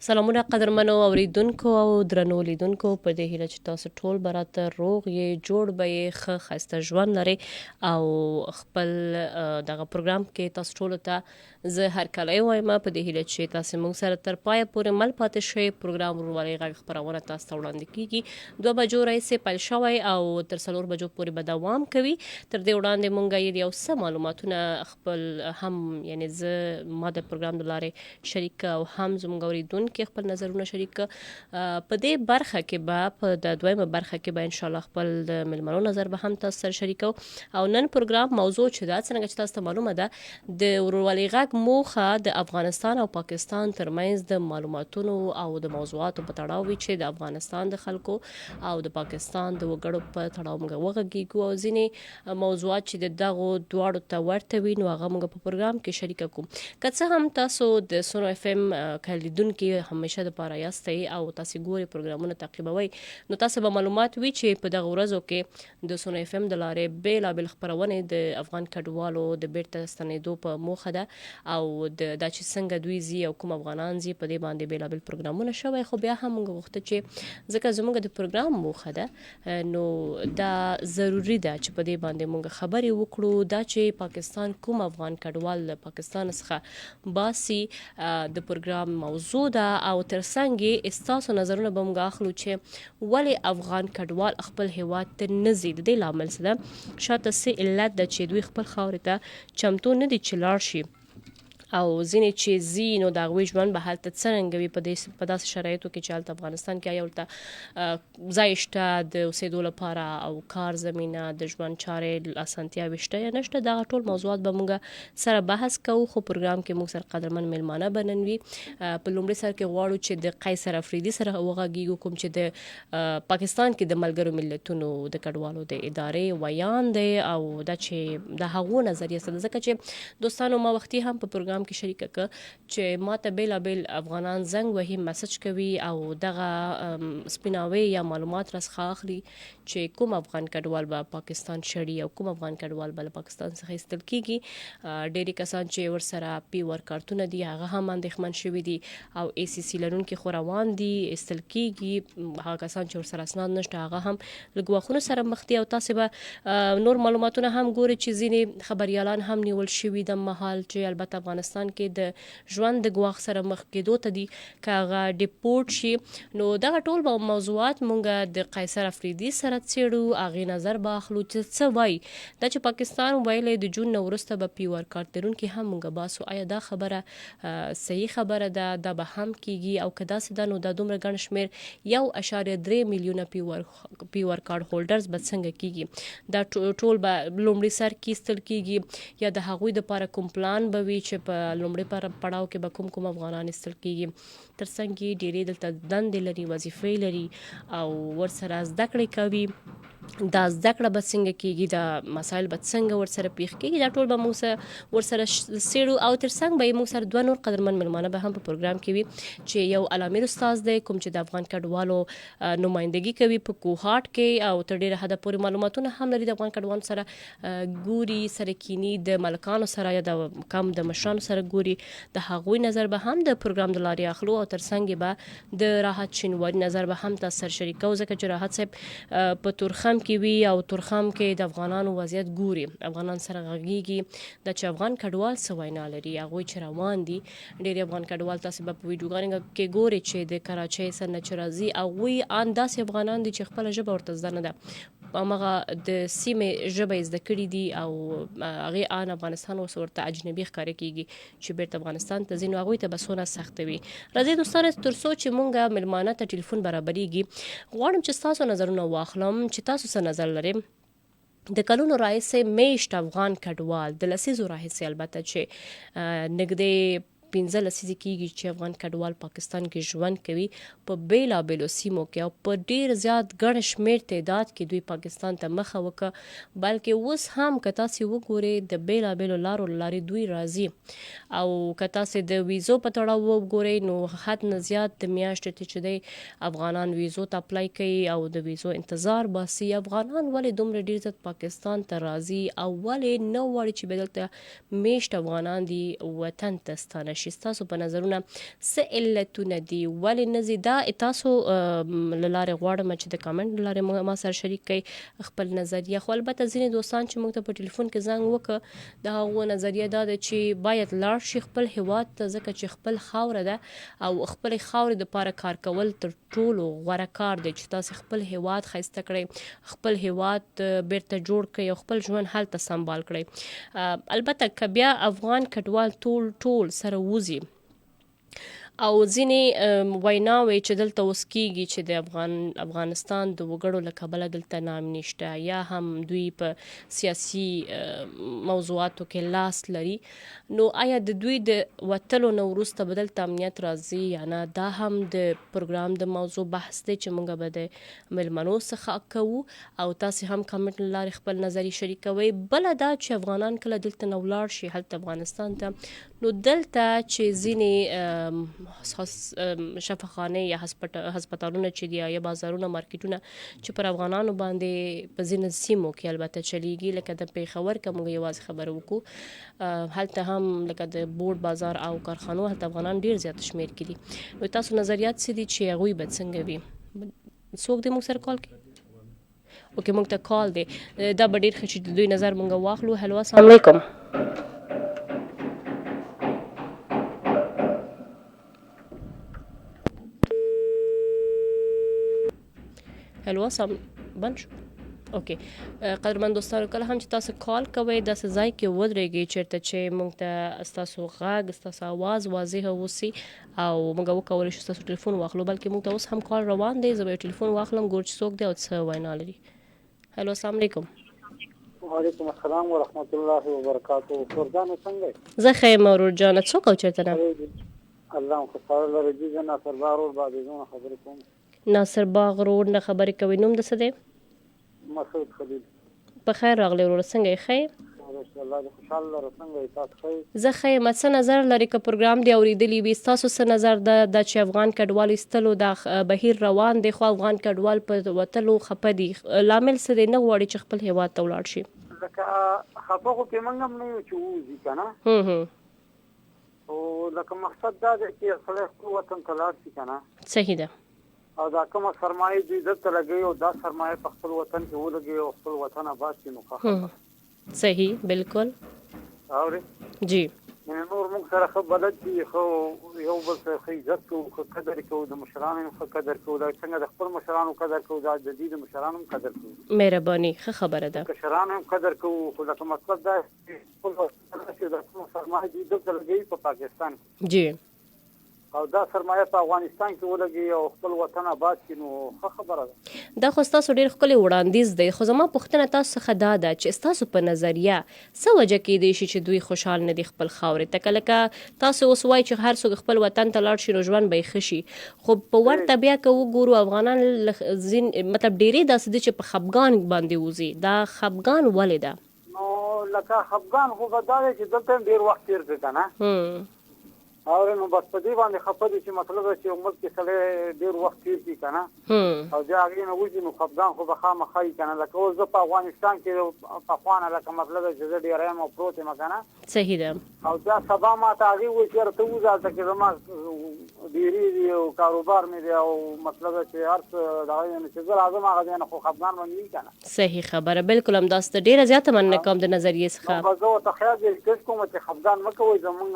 سلامونه قدرمنو اوریدونکو او درنو لیدونکو په دې هیله چې تاسو ټول براته روغ یې جوړ به یې ښه ښایسته ژوند لري او خپل دغه پروګرام کې تاسو ټول ته زه هر کله وایم په دې هیله چې تاسو موږ سره تر پای پورې مل پاتې شئ. پروګرام ورولې غږ خبرونه تاسو ته وړاندې کیږي 2 بجو راځي پیل شوی او تر 4 بجو پورې به دوام کوي. تر دې وړاندې مونږ یو څه معلوماتونه خپل هم یعنی زه ما د پروګرام د لارې شریک او هم زموږ اوریدونکو کې خپل نظرونه شریک په دې برخه کې به په د دویمه برخه کې به ان شاء الله خپل د ملمنو نظر به هم تاسو سره شریکو. او نن پروګرام موضوع چې دا څنګه چې تاسو ته معلومه ده د ورولې غږ موخه د افغانستان او پاکستان ترمنځ د معلوماتونو او د موضوعاتو په تړاو وي چې د افغانستان د خلکو او د پاکستان د وګړو په تړاو موږ وغږیږو او ځینې موضوعات چې د دغو دواړو ته ورته وي نو هغه موږ په پروګرام کې شریک کوو. که څه هم تاسو د سونو اف ام کلیدونکو همیشه د پاره یاستئ او تاسو ګوري پروګرامونه تعقیبوي نو تاسو به معلومات وي چې په دغه ورځو کې د سونو اف ام د لارې بیلابل خبرونه د افغان کډوالو د بیرته ستنېدو په موخه ده او د چې څنګه دوی زی او کوم افغانان زی په دې باندې بیلابل پروګرامونه شوی. خو بیا هم موږ غوښته چې ځکه زموږ د پروګرام موخه ده نو دا ضروری ده چې په دې باندې موږ خبرې وکړو دا چې پاکستان کوم افغان کډوال له پاکستان څخه باسي د پروګرام موضوع ده او ترڅنګ استاسو نظرونه به موږ اخلو چې ولی افغان کډوال خپل هیواد ته نه ځي. د دې لامل څه ده شاته څه علت ده چې دوی خپل خاورې ته چمتو نه دي چې لاړ شي او ځینې چې زی نو د هغوی ژوند به هلته څرنګه وي په داسې شرایطو کې چې هلته افغانستان کې یو ته ځای شته د اوسېدو لپاره او کار زمینه د ژوند چارې اسانتیاوې شته یا نشته. دغه ټول موضوعات به موږ سره بحث کوو. خو پروګرام کې موږ سره قدرمن میلمانه به نن وي. په لومړي سر کې غواړو چې د قیصر افریدي سره وغږیږو کوم چې د پاکستان کې د ملګرو ملتونو د کډوالو د ادارې ویان دی او دا چې د هغو نظریه څه ده ځکه چې دوستانو ما وختي هم په پروګرام کې شریک کړ چې ماته بیلابل افغانان زنګ وهي میسج کوي او دغه سپیناوي یا معلومات راڅخه اخلي چې کوم افغان کډوال به پاکستان شړي او کوم افغان کډوال به پاکستان څخه ایستل کیږي. ډېری کسان چې ورسره پی ور کارتونه دي هغه هم اندېښمن شوي دي او ای سی سی لرونکي خو روان دي ایستل کیږي. هغه کسان چې ورسره اسناد نشته هغه هم له ګواښونو سره مخ دي او تاسو به نور معلوماتونه هم ګوري چې ځینې خبريالان هم نیول شوي د مهال چې البته افغانستان کې د ژوند د ګواښ سره مخ کېدو ته دي که هغه ډیپورټ شي نو دغه ټول موضوعات مونږ د قیصر افریدي سره څېړو هغې نظر به اخلو چې څه وایي دا چې پاکستان ویلی د جون نه وروسته به پی ور کارت لرونکي هم مونږ باسو آیا دا خبره صحیح خبره ده دا به هم کیږي او که داسې ده نو دا دومره ګڼ شمېر 1.3 میلیونه پی ور کارت هولډرز به څنګه کیږي دا ټول به لومړي سر کې ایستل کیږي یا د هغوی دپاره کوم پلان به وي چې په لومړي پړاو کې به کوم افغانان ایستل کیږي. ترڅنګ یې ډېرې دلته دندې لري وظیفې لري او ورسره زده کړې کوي. دا زده کړه به څنګه کیږي دا مسایل به څنګه ورسره پیښ کیږي دا ټول به موږ ورسره څېړو او ترڅنګ به موږ سره 2 نور قدرمن ملمانه به هم په پروګرام کې وي چې یو علامیر استاد دی کوم چې د افغان کډوالو نمائندګي کوي په کوهاټ کې او تر ډېره حده پورې معلوماتونه هم لري د افغان کډوالو سره ګوري سره کینی د ملکانو سره یا د کم د مشرانو سره ګوري د هغوی نظر به هم د پروګرام د لارې اخلو او ترڅنګ به د راحت شینواري نظر به هم تاسو سره شریکو ځکه چې راحت صاحب په تورخم کې وي او تورخم کې د افغانانو وضعیت ګوري افغانان سره غږیږي د چې افغان کډوال څه وینا لري هغوی چې روان دي. ډېری افغان کډوال تاسو به په ویډیوګانو کې ګوري چې د کراچۍ سره نه چې راځي هغوی ان داسې افغانان دي چې خپله ژبه ورته زده نه ده همغه د سیمې ژبه یې زده کړې دي او هغې ان افغانستان ورته اجنبي ښکاره کیږي چې بیرته افغانستان ته ځي نو هغوی ته به څونه سخته وي. راځئ دوستانو تر څو چې مونږ ملمانه ته ټلیفون برابرېږي غواړم چې ستاسو نظرونه واخلم چې تاسو څه نظر لرئ. د کلونو راهیسې میشت افغان کډوال د لسیزو راهیسې البته چې نږدې 15 لسیزې کیږي چې افغان کډوال پاکستان کې ژوند کوي په بیلابلو سیمو کې او په ډیر زیات ګڼ شمېر تعداد کې دوی پاکستان ته مخه وکړه بلکې اوس هم که تاسې وګورئ د بیلابلو لارو لارې دوی راځي او که تاسې د ویزو په تړاو وګورئ نو حد نه زیات د میاشتې چې دی افغانان ویزو ته اپلای کوي او د ویزو انتظار باسي. افغانان ولې دومره ډیر زیات پاکستان ته راځي او ولې نه غواړي چې بدلته میشت افغانان دي وطن ته ستانه شي شي تاسو په نظرونه څه علتونه دي ولې نه ځي دا تاسو له لارې غواړم چې د کامنټ له لارې ما سره شریک کړئ خپل نظریه خو البته ځینې دوستان چې موږ ته په ټلیفون کې زنګ وکړه د هغو نظریه دا ده چې باید لاړ شي خپل هیواد ته ځکه چې خپل خاوره ده او خپل خاورې دپاره کار کول تر ټولو غوره کار دی چې تاسو خپل هیواد ښایسته کړئ خپل هیواد بیرته جوړ کړئ او خپل ژوند هلته سنبال کړئ البته که بیا افغان کډوال ټول سره وځي او ځینې ویناوې چې دلته اوس کېږي چې د افغانستان د وګړو له کبله دلته نام نشته یا هم دوی په سیاسي موضوعاتو کې لاس لري نو آیا د دوی د وتلو نه وروسته به دلته امنیت راځي یا نه دا هم د پروګرام د موضوع بحث دی چې موږ به د مېلمنو څخه کوو او تاسې هم کامنټ له لارې خپل نظري شریکوئ بله دا چې افغانان کله دلته نه ولاړ شي هلته افغانستان ته نو دلته چې ځینې شفاخانه یا هسپتالونه چې دی یا بازارونه مارکیټونه چې پر افغانانو باندې په ځینو سیمو کې البته چلیږي لکه د پیښور که موږ یوازې خبره وکړو هلته هم لکه د بورډ بازار او کارخانو هلته افغانان ډیر زیات شمیر کې دي نو تاسو نظریات څه دي چې هغوی به څنګه وي څوک دی موږ سره کال کوي اوکې موږ ته کال دی دا به ډیر ښه چې د دوی نظر موږ واخلو هلو السلام علیکم هلو سم بند شو اوکې قدرمن دوستانو کله هم چې تاسو کال کوئ داسې ځای کې ودرېږئ چېرته چې موږ ته ستاسو غږ ستاسو اواز واضحه اوسي او موږ وکولی شو ستاسو ټلیفون واخلو بلکې موږ ته اوس هم کال روان دی زه به یو ټلیفون واخلم ګور چې څوک دی او څه وینا لري هلو السلام علیکم وعلیکم السلام ورحمت الله وبرکاته فرزانه څنګه زه ښه یم ورور جانه څوک او چېرته نه الله خوشحاله لري جی زه ناصر باغ ورور بعدیزونه خبرې کوم ناصر باغ روډ نه خبرې کوي نوم د څه دی مسعود خلیل په خیر راغلی ورور څنګه یې ښه الله دې خوشحاله لره څنګه یې تاسو ښه زه ښه یم څه نظر لري که پروګرام دی اورېدلی وي ستاسو څه نظر ده چې افغان کډوال ایستلو دا بهیر روان دی خو افغان کډوال په وتلو خفه دي لامل څه دی نه غواړي چې خپل هیواد ته ولاړ شي لکه خفه خو پې موږ هم نه یو چې ووځي که نه او لکه مقصد دا دی چې سړی خپل وطن ته لاړ شي که نه صحیح ده او دا کومه سرمایه دوی دلته لګوي او دا سرمایه په خپل وطن کې ولګوي او خپل وطن آباد کړي نو ښه صحیح بالکل اورې جی نور موږ سره ښه بلد دي خو یو بل سره ښه عزت کوو ښه قدر کوو د مشرانو ښه قدر کوو دا څنګه د خپل مشرانو قدر کوو دا د دې د مشرانو هم قدر کوو مهرباني ښه خبره ده کشرانو هم قدر کوو خو لکه مطلب دا خپل چې د کومه سرمایه دوی دلته لګوي په پاکستان کې جی او دا سرمایه په افغانستان کې ولګي او خپل وطن آباد کړي نو ښه خبره ده دا خو ستاسو ډېر ښکلی وړاندیز دی خو زما پوښتنه تاسو څخه دا ده چې ستاسو په نظریه څه وجه کیدی شي چې دوی خوشحال نه دي خپل خاورې ته که لکه تاسو اوس وایي چې هر څوک خپل وطن ته لاړ شي نو ژوند به یې ښه شي خو په ورته بیا که وګورو افغانان مطلب ډېرې داسې دي چې په خفګان باندې وځي دا خفګان ولې ده نو لکه خفګان خو به دا دی چې دلته هم ډېر وخت تېر کړي که نه او نو بس په دې باندې خفه دي چې مطلب چې یو ملک کې سړی ډېر وخت تېر کړي که نه او بیا هغې نه وځي نو خفګان خو به خامخا وي که نه لکه اوس زه په افغانستان کې پخوا نه لکه مطلب چې زه ډېری یم او پروت یم که نه صحیح ده او بیا سبا ما ته هغې وایي چې یاره ته وځه هلته کې زما ډېرې دي او کاروبار مې دی او مطلب چې هر څه دغه دی نو چې زه راځم هغه ځای نه خو خفګان باندې وي که نه صحیح خبره بالکل همداسې ده ډېره زیاته مننه کوم د نظریې څخه زه ورته خیال پیش کوم چې خفګان مه کوئ زمونږ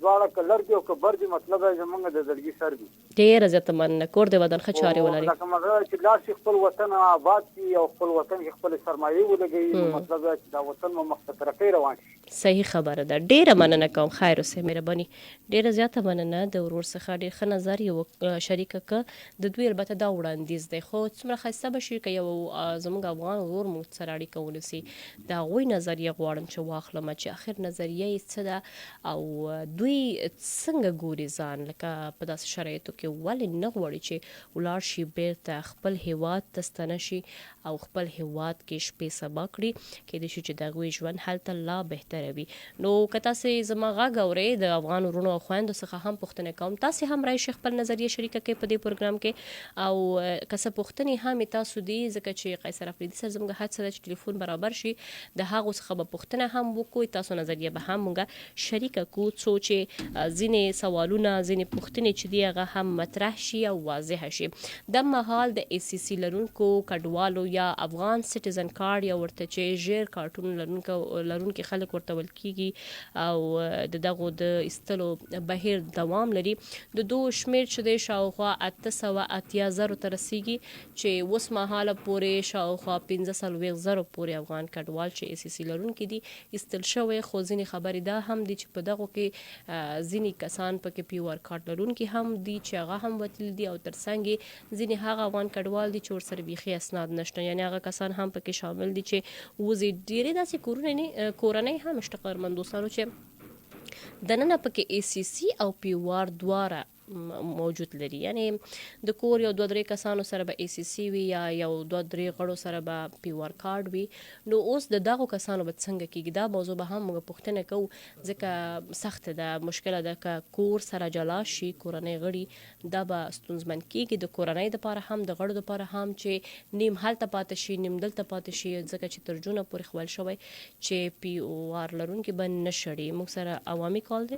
دواړه که لر دي او که بر دي مطلب دی زمونږ د زړګي سر دي ډېره زیاته مننه کور د وطن ښه چارې ولري لکه مطلب چې لاړ شي خپل وطن آباد کړي او خپل وطن کې خپلې سرمایې ولګوي نو مطلب دا چې دا وطن مو مخ ته ترقۍ روان شي صحیح خبره ده ډېره مننه کوم خیر اوسئ مهرباني ډېره زیاته مننه د ورور څخه ډېر ښه نظر یې شریکه که د دوی البته دا وړاندیز دی خو څومره ښایسته به شي که یو زموږ افغان ورور موږ سره اړیکه ونیسي د هغوی نظریه غواړم چې واخلم چې اخر نظریه یې څه ده او دوی څنګه ګوري ځان لکه په داسې شرایطو کې ولې نه غواړي چې ولاړ شي بیرته خپل هیواد ته ستنه شي او خپل هیواد کې شپې سبا کړي کیدای شي چې د هغوی ژوند هلته لا بهتره وي نو که تاسې زما غږ اورئ د افغان وروڼو او خویندو څخه هم پوښتنه کوم تاسې تاسو هم راشي خپل نظریه شریکه کړئ په دې پروګرام کې او که څه پوښتنې هم تاسو دي ځکه چې قیصر افریدي سره زموږ هڅه ده چې ټلیفون برابر شي د هغو څخه به پوښتنه هم وکړو تاسو نظریه به هم موږ شریکه کړو څو چې ځینې سوالونه ځینې پوښتنې چې دي هغه هم مطرح شي او واضح شي. د مهال د ای سی سی لرونکو کډوالو یا افغان سټیزن کارت یا ورته چې ژیر کارتون لرونکي خلک ورته ویل کیږي او د دغو د ایستلو بهیر دوام لري د دوه شمیر چې د شاوخوا 880,000 ته رسیږي چې اوس مهاله پورې شاوخوا 15,000 پورې افغان کډوال چې ای سی سی لرونکي دي ایستل شوی. خو ځینې خبرې دا هم دي چې په دغو کې ځینې کسان پکې پی آر کارت لرونکي هم دي چې هغه هم وتلي دي او ترڅنګ ځینې هغه افغان کډوال دي چې ورسره بیخي اسناد نشته یعنی هغه کسان هم پکې شامل دي چې وزې ډېرې داسې کورنۍ هم شته قهرمن دوستانو چې دننه پکې ای سی سی او پی آر دواړه موجود لري یعنی د کور یو 2-3 کسانو سره به ای سی سی وي یا یو 2-3 غړو سره به پی آر کارت وي. نو اوس د دغو کسانو به څنګه کېږي دا موضوع به هم موږ پوښتنه کوو ځکه سخت ده مشکله ده که کور سره جلا شي کورنۍ غړي دا به ستونزمن کېږي د کورنۍ دپاره هم د غړو دپاره هم چې نیم هلته پاتې شي نیم دلته پاتې شي ځکه چې تر جونه پورې خویل شوی چې پی آر لرونکي به نه شړي. موږ سره عوامي کال دی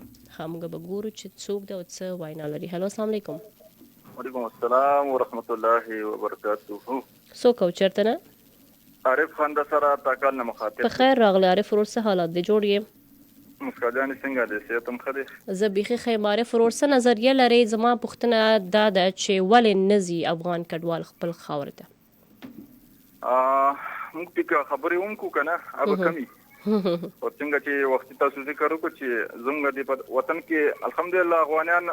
موږ به ګورو چې څوک دی او څه وینا لري. هلو السلام علیکم. وعلیکم السلام ورحمت الله وبرکاته. څوک او چېرته نه؟ عارف خان د سره تاکال نه مخاطب. په خیر راغلی عارف ورور څه حالات دی جوړ یې؟ مسکا جانې څنګه دی صحت هم ښه دی؟ زه بیخي ښه یم. عارف ورور څه نظریه لرئ؟ زما پوښتنه دا ده چې ولې نه ځي افغان کډوال خپل خاورې ته؟ موږ ټیکه خبرې هم کوو که نه هغه کمي او څنګه چې وختي تاسو ذکر وکړو چې زموږ د وطن کې الحمدلله افغانیان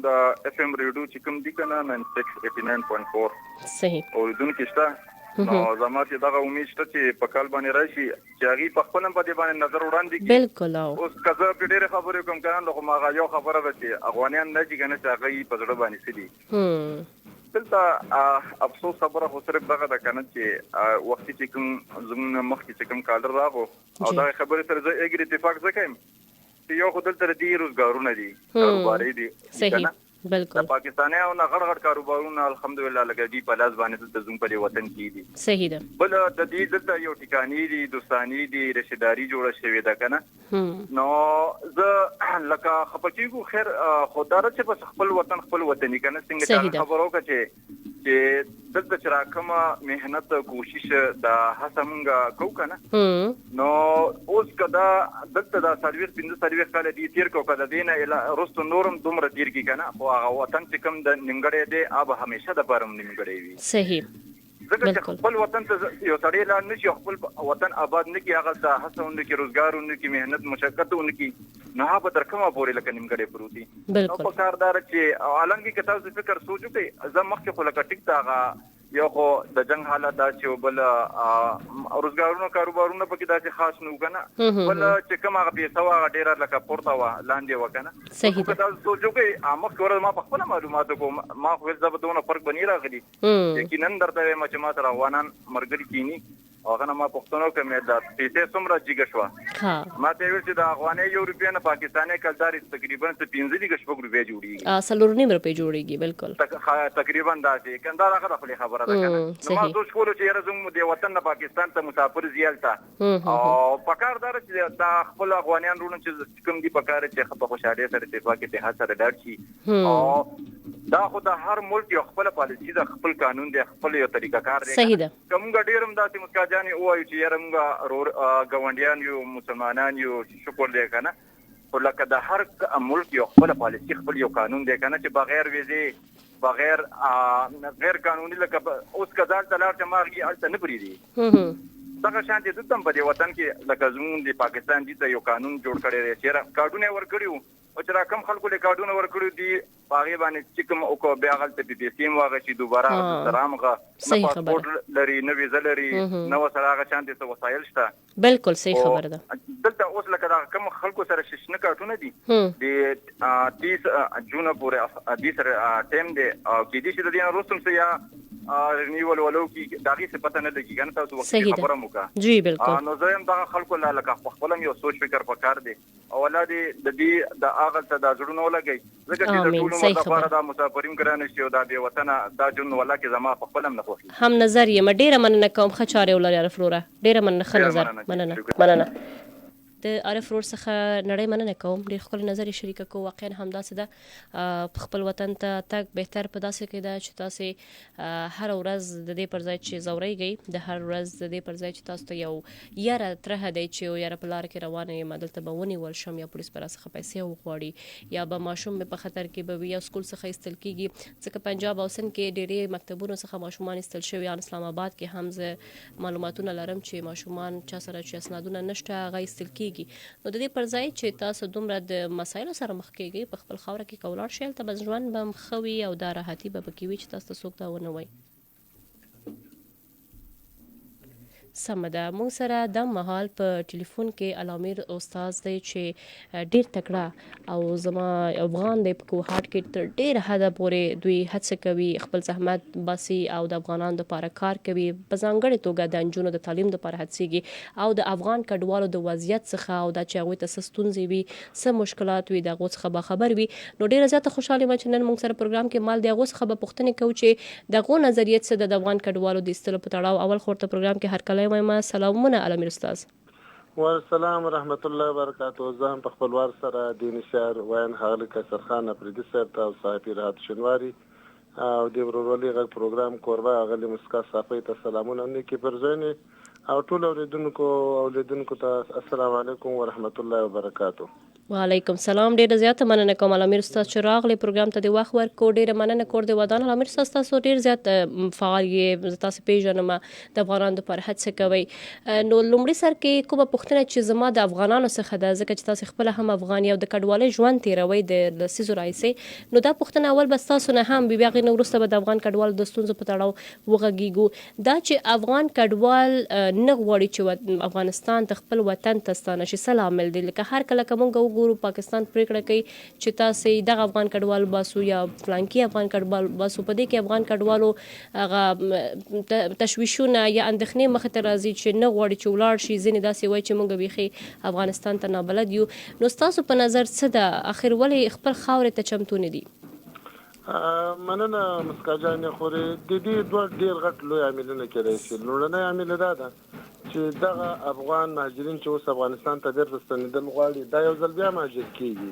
د اف ام ریډیو چې کوم دي که نه 96 89.4 صحیح اوریدونکي شته نو زما چې دغه امید شته چې په کال باندې راشي چې هغې په خپل هم په دې باندې نظر وړاندې کړي. بالکل اوس که زه پرې ډېرې خبرې کوم که نه خو هغه یو خبره ده چې افغانیان نه چې که نه چې هغه په زړه باندې څه دي. دلته افسوس خبره خو صرف دغه ده که نه چې وختي چې کوم زموږ مخکې چې کوم کادر راغو او دغه خبرې سره زه اګر اتفاق ځکه یم چې یو خو دلته دي روزګارونه دي کاروباري دي صحیح بالکل د پاکستانیانو غړ غړ کاروبارونه الحمدلله لکه دي په لاس باندې دلته زموږ په دې وطن کې دي. صحیح ده. بل د دې دلته یو ټکاني دي دوستاني دي رشداري جوړه شوې ده که نه نو زه لکه خفه کېږو خیر خو دا ده چې بس خپل وطني که نه څنګه چا خبر وکړه چې دلته چې راکمه محنت کوشش د هڅه مونږ کوو که نه نو اوس که دا دلته دا 40-45 کاله دي تېر کړو که د دې نه وروسته نور هم دومره تېر کړي که نه خو هغه وطن چې کوم د نیمګړی دی هغه به همیشه دپاره هم نیمګړی وي. صحیح ځکه چې خپل وطن ته یو سړی لاړ نه شي او خپل وطن آباد نه کړي هغلته هڅه ونه کړي روزګار ونه کړي محنت مشقت ونه کړي نو هغه به تر کومه پورې لکه نیمګړی پروت دي. نو پکار دا ده چې حالانکې که تاسو فکر سوچ وکړئ زه مخکې خو لکه ټیک ته هغه یو خو د جنګ حالت دا چې بل روزګارونو کاروبارونه پکې داسې خاص نه وو که نه بل چې کوم هغه پیسه وه هغه ډېره لکه پورته وه لاندې وه که نه. صحیح که تاسو سوچ وکړئ مخکې ورځ ما په خپله معلوماتو کوم ما خو ویل زه به دونه فرق به نه راغلي یقینا درته وایم چې ما سره افغانان ملګري کیني هغه نه ما پوښتنه وکړه مې د پیسې څومره جګه شوه ما ته یې ویل چې د افغانۍ یو روپۍ نه پاکستانۍ کلدارې تقریبا 15 روپۍ جوړېږي 4.5 روپۍ جوړېږي بالکل تقریبا داسې کنده هغه د خپلې خبره ده که نه نو ما سوچ کولو چې یاره زموږ د وطن نه پاکستان ته مسافر ځي هلته او پکار دا ده چې دا خپل افغانیان وروڼه چې کوم دي پکار چې په خوشحالۍ سره اتفاق اتحاد سره ډاډ شي او دا خو د هر ملک یو خپله پالیسي ده خپل قانون دی خپل یو طریقه کار دی. صحیح ده. که مونږ ډېر هم داسې مسکا جانې ووایو چې یاره مونږ ګاونډیان یو مسلمانان یو شکر دی که نه خو لکه د هر ملک یو خپله پالیسي خپل یو قانون دی که نه چې بغیر ویزې بغیر غیر قانوني لکه اوس که ځان ته لاړ چې ما هلته نه پرېږدي دغه شان دي دلته هم په دې وطن کې لکه زموږ د پاکستان دي ته یو قانون جوړ کړی دی چې کارډونه یې ورکړي وو او چې را کم خلکو له کارډونه ورکړي دي په هغې باندې چې کوم وکړو بیا هلته د پیسې هم واخیستې دوباره سره همغه نه پاسپورټ لري نه ویزه لري نه ورسره هغه شانتې څه وسایل شته. بالکل صحیح خبره ده. دلته اوس لکه دا کوم خلکو سره شنه کارټونه دي د 30 جون پورې دې سره ټایم دی او کېدای شي د دې نه وروسته هم څه یا نیول ولو کې داغي څه پته نه لګي کنه تاسو وخت خبره موکا جی بالکل نو زه هم دا خلکو لا لکه خپل یو سوچ فکر پکار دی او ولادي د دې د اغل ته د جوړونو لګي ځکه چې د ټول مسافر د مسافرین ګران شي او د دې وطن د جون ولا کې زما خپل هم نه خوښي هم نظر یې ډیره مننه کوم خچاره ولر فلورا ډیره مننه نظر مننه د عارف رور څخه نړۍ مننه کوم ډېر خپل نظر شریک کو واقعا همداسې ده خپل وطن ته تک بهتر په داسې کې ده چې تاسو هر ورځ د دې پر ځای چې زوريږي د هر ورځ د دې پر ځای چې تاسو ته یو یاره ترهه دی چې یاره په لار کې روانه یم دلته به ونیول شم یا پولیس پر څخه پیسې وغواړي یا به ماشوم په خطر کې به وي یا سکول څخه ایستل کیږي ځکه پنجاب او سند کې ډېری مکتبونو څخه ماشومان ایستل شوي ان اسلام آباد کې هم زه معلوماتونه لرم چې ماشومان چا سره چې اسنادونه نشته هغه ایستل کیږي نو د دې پر ځای چې تاسو دومره د مسایلو سره مخ کیږئ په خپل خاوره کې کولاړ شئ ته به ژوند به مخوي او دا راحتي به پکې وي چې تاسو څوک دا ونه وایي سمه ده موږ سره د مهال په ټلیفون کې علامیر استاد دی چې ډیر تکړه او زما افغان دی په کوهاټ کې تر ډیر حد پورې دوی هڅه کوي خپل زحمت باسي او د افغانانو لپاره کار کوي په ځانګړې توګه د انجونو د تعلیم لپاره هڅيږي او د افغان کډوالو د وضعیت څخه او د چاغوي تسستونځي وي سم مشکلات وي د غوڅ خبر خبر وي نو ډیره زیاته خوشاله یم چې نن موږ سره پروګرام کې مال د غوڅ خبر پوښتنه کوي چې د غو نظریت څخه د افغان کډوالو د استلو په تړاو اول خورته پروګرام کې هر کله ما سلامونه علامیر استاد والسلام ورحمت الله وبرکاته زم په خپلوار سره دین شهر وین حال کسر خان پردي سر ته صاحب رات شنواری او د ورولي غږ پروګرام کوربه غلي مسکا صافي ته سلامونه نیکی پرځنی او ټول اوریدونکو ته السلام علیکم ورحمت الله وبرکاته وعلیکم سلام ډیره زیاته مننه کوم علامیر استاد چې راغلی پروګرام ته د وخت ورکو ډیره مننه کور دی ودان علامیر استاد تاسو ډیر زیات فعال یې تاسو پیژنم د افغانانو لپاره هڅه کوي نو لومړی سر کې کومه پوښتنه چې زما د افغانانو څخه ده ځکه چې تاسو خپل هم افغان یو د کډوالۍ ژوند تیروي د سیزو رئیسي نو دا پوښتنه اول بس تاسو نه هم بیا غي نو ورسته د افغان کډوالو د ستونزو په تړاو وغږیږو دا چې افغان کډوال نه غواړي چې افغانستان ته خپل وطن ته ستانه شي سلام مل دي لکه هر کله کوم ګورو پاکستان پریکړه کوي چې تاسو دغه افغان کډوال باسو یا فلانکی افغان کډوال باسو په دې کې افغان کډوالو هغه تشویشونه یا اندېښنې مخ ته راځي چې نه غواړي چې ولاړ شي ځینې داسې وایي چې موږ بيخي افغانستان ته نابلد یو نو تاسو په نظر څه ده اخر ولې خپل خاورې ته چمتو نه دي مننه مسکا جان خوري د دې دوه ډیر غټ لوی عاملونه کېدای شي لوړنۍ عامل ده چې دغه افغان مهاجرین چې اوس افغانستان ته بیرته ستنېدل غواړي دا یو ځل بیا مهاجر کیږي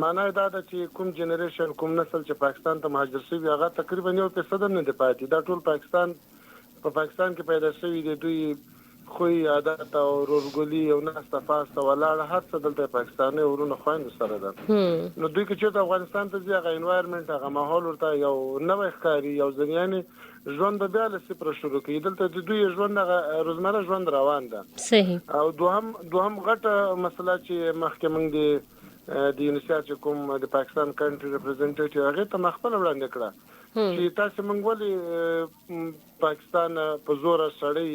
معنی دا ده چې کوم جنریشن کوم نسل چې پاکستان ته مهاجر شوی هغه تقریبا 1% نه دی پاتې دا ټول پاکستان کې پیدا شوی دی دوی خوی عادت او رورګولي او ناسته فاسته ولاړه هر څه دلته پاکستاني ورونو خويند سره ده نو دوی چې افغانستان ته ځي هغه انوایرمنت هغه ماحول ورته یو نوې ښکاری یو ځنیانه ژوند بیا له صفر شروع کوي دلته د دوی ژوند روزمره ژوند روان ده صحیح او دوهم غټه مسله چې مخکې موږ د یونیسیف کوم د پاکستان کنټری ریپرزنټیټیو هغه ته مخبل وړاندې کړه چې تاسو موږ ولې پاکستان په زور سړی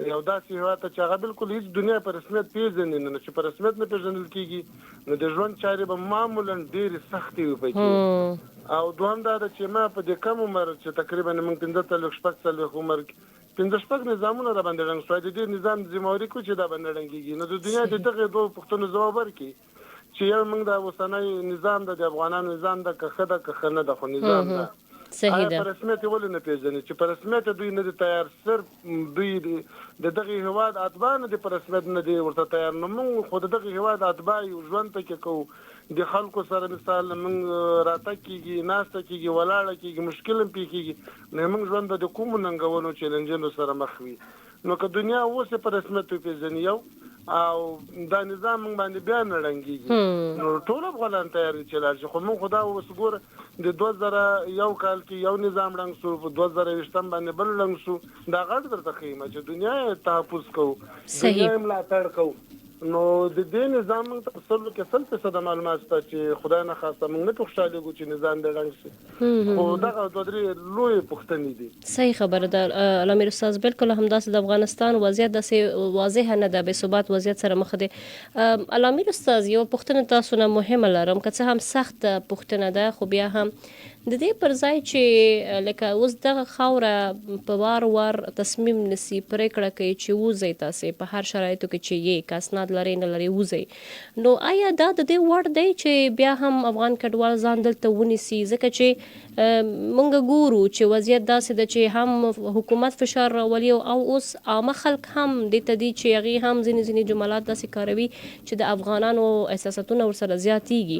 یو داسې هوا ته چې هغه بالکل هیڅ دنیا په رسمیت پیژني نه چې په رسمیت نه پیژندل کیږي نو د ژوند چارې به معمولا ډېرې سختې وي پکې او دوهم دا ده چې ما په دې کم عمر چې تقریبا موږ 15 عمر 15 نظامونه را باندې رنګ شوی د دې نظام ذمہواری کو چې دا باندې رنګيږي نو د دنیا د دغه دوه پښتون ځواب ورکړي چې یو موږ د اوسنۍ نظام د افغانانو نظام د کخه نه د خو نظام ده صحیح ده په رسمیت ولې نه پیژني چې په رسمیت دوی نه دي تیار صرف دوی د دغه هواد اتباع نه دي په رسمیت نه دي ورته تیار نو موږ خود دغه هواد اتباع ژوند ته کې کو د خلکو سره مثال موږ راته کېږي ناسته کېږي ولاړه کېږي مشکل هم پیږي نو موږ ژوند د کوم ننګونو چیلنجونو سره مخ وي نو که دنیا اوس په رسمیت پیژني یو او دا نظام موږ باندې بیا نه رنګيږي نو ټول افغانان تیار دي چې لارښه خو موږ خدا اوس ګور د 2001 کال کې یو نظام رنګ شو په 2020 باندې بل رنګ شو دا غړ درته خیمه چې دنیا تحفظ کو دنیا ملاتړ کو نو د دې نظام ته اصل کې 100% معلومات شته چې خدای نه خاصه موږ نه خوشاله ګو چې نظام د رنګ شي او دا د درې لوی پښتنې دي صحیح خبره ده علامیر استاد بالکل همداسې د افغانستان وضعیت د واضح نه ده به ثبات وضعیت سره مخ دي علامیر استاد یو پښتنه تاسو نه مهمه لرم که څه هم سخت پښتنه ده خو بیا هم د دې پر ځای چې لکه اوس دغه خاوره په وار تصمیم نسی پریکړه کوي چې وځي تاسې په هر شرایطو کې چې یې که اسناد لري نه لري وځي، نو آیا دا د دې وړ دی چې بیا هم افغان کډوال ځان دلته ونیسي؟ ځکه چې مونږ ګورو چې وضعیت داسې ده چې هم حکومت فشار راولي او اوس عامه خلک هم دې ته دي چې هغې هم ځینې جملات داسې کاروي چې د افغانانو احساساتونه ورسره زیاتیږي.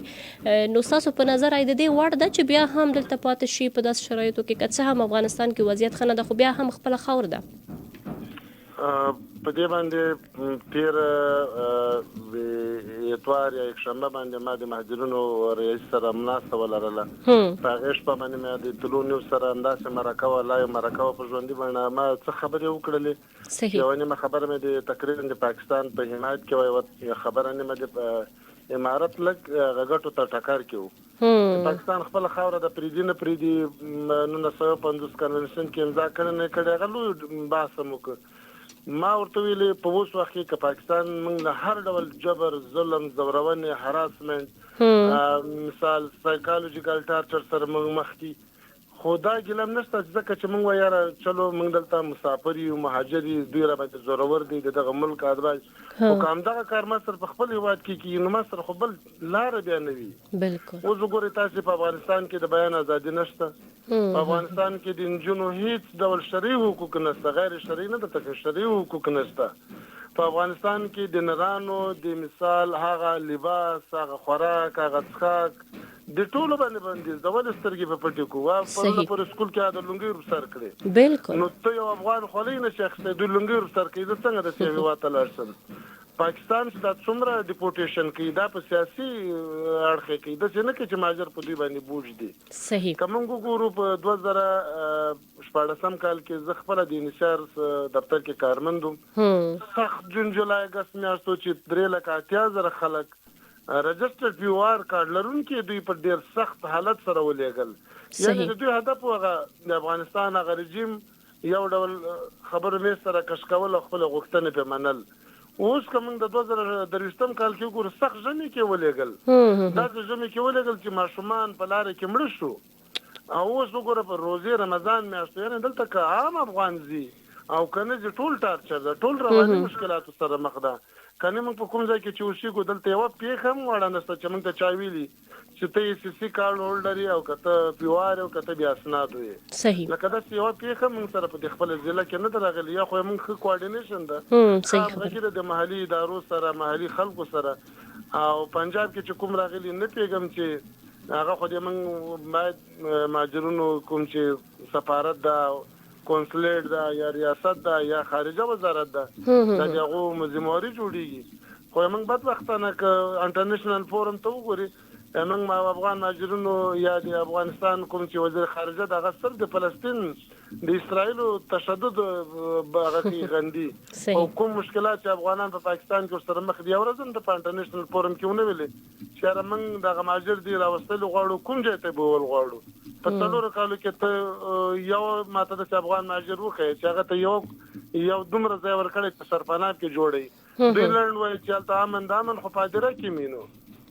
نو ستاسو په نظر د دې وړ ده چې بیا هم دلته پاتې شي په داسې شرایطو کې، که څه هم افغانستان کې وضعیت ښه نه ده خو بیا هم خپله خاوره ده؟ په دې باندې تیر اتوار یا یکشنبه باندې ما د مهاجرینو رئیس سره مناسبه ولرله. په هغې شپه باندې مې د طلوع نیوز سره همداسې مرکه وه، مرکه وه په ژوندي بڼه. ما څه خبرې وکړلې، یوه نیمه خبره مې د تقریبا د پاکستان په حمایت کې وه، یوه خبره نیمه د امارت لږ غټو ته ټکر کې و. پاکستان خپله خاوره د پریدي نه پریدي 1950 کنونشن کې امضا کړی نه کړی، هغه لوی بحث هم وکړ. ما ورته ویلې په اوس وخت کې که پاکستان موږ له هر ډول جبر، ظلم، زورونې، هراسمنټ، مثال سایکالوجیکل ټارچر سره موږ مخ کې، خو دا ګیله هم نشته ځکه چې موږ وایو یاره چلو موږ دلته مسافر یو، مهاجر یو، دوی راباندې زورور دي د دغه ملک ادباج، خو که همدغه کار ما سره په خپل هېواد کې کېږي نو ما سره خو بل لاره بیا نه وي. بالکل. اوس وګورئ تاسې په افغانستان کې د بیان ازادي نشته، په افغانستان کې د نجونو هیڅ ډول شرعي حقوق نشته، غیر شرعي نه ده تکه شرعي حقوق نشته. په افغانستان کې د نرانو د مثال هغه لباس، هغه خوراک، هغه څښاک د ټولو باندې د ولې سترګې په پټې کو پر سکول کې د لونګي رخصت کړي. بالکل. نو ته یو افغان خولۍ نه شي اخیستی، د لونګي رخصت کوي، زه څنګه د سیمې هېواد ته لاړ شم؟ پاکستان چې دا څومره ډیپورټیشن کوي دا په سیاسي اړخ کوي، داسې نه کوي چې مهاجر په دوی باندې بوج دي. صحیح. که موږ وګورو په 2014 کال کې زه خپله د انحصار دفتر کې کارمند وم، سخت جون جولای اګست میاشتو چې 3,80,000 خلک رجسټرډ پی او آر کارډ لرونکي دوی په ډیر سخت حالت سره ولېږل. یعنې د دوی هدف هغه د افغانستان هغه رژیم یو ډول خبرو میز سره کش کول او خپلې غوښتنې پرې منل. اوس که موږ د 2023 کال کې وګورو سخت ژمي کې ولېږل، دا د ژمي کې ولېږل چې ماشومان په لارې کې مړه شو. او اوس وګوره په روزې رمضان میاشتو، یعنې دلته که عام افغان ځي او که نه ځي ټول ټارچر ده، ټول رواني مشکلاتو سره مخ ده. کنه موږ په کوم ځای کې چې اوسېږو دلته یوه پېښه هم وړه نشته چې موږ ته چا ویلي چې ته ای سی سی کارډ هولډر یې او که ته پی او آر یې او که ته بې اسنادو یې. صحیح. لکه داسې یوه پېښه موږ سره په دې خپله ضلع کې نه ده راغلې، یا خو یې موږ ښه کوارډینیشن ده همغږي ده د محلي ادارو سره، محلي خلکو سره. او پنجاب کې چې کوم راغلي نه پوهېږم چې هغه خو دې موږ باید مهاجرونو کوم چې سفارت ده، کونسلیټ ده، یا ریاست ده، یا خارجه وزارت ده، دا د هغو ذمهواري جوړېږي. خو موږ بدبختانه که انټرنیشنل فورم ته وګوري، موږ افغان مهاجرینو یا د افغانستان کوم چې وزیر خارجه ده هغه صرف د فلسطین د اسرائیلو تشدد هغه کې غندي او کوم مشکلات چې افغانان په پاکستان کې ورسره مخ دي. ورځ هم د انټرنیشنل فورم کې ونه ویلې چې موږ دغه مهاجر دي راوستلو غواړو، کوم ځای ته بول غواړو. په 4 کالو کې ته یو ماته د افغان مهاجر وښیه چې هغه ته یو دومره ځای ورکړی چې سرپناه کې جوړوي. دوی لنډ وایي چې هلته امن د امن خو پادره کې مینو.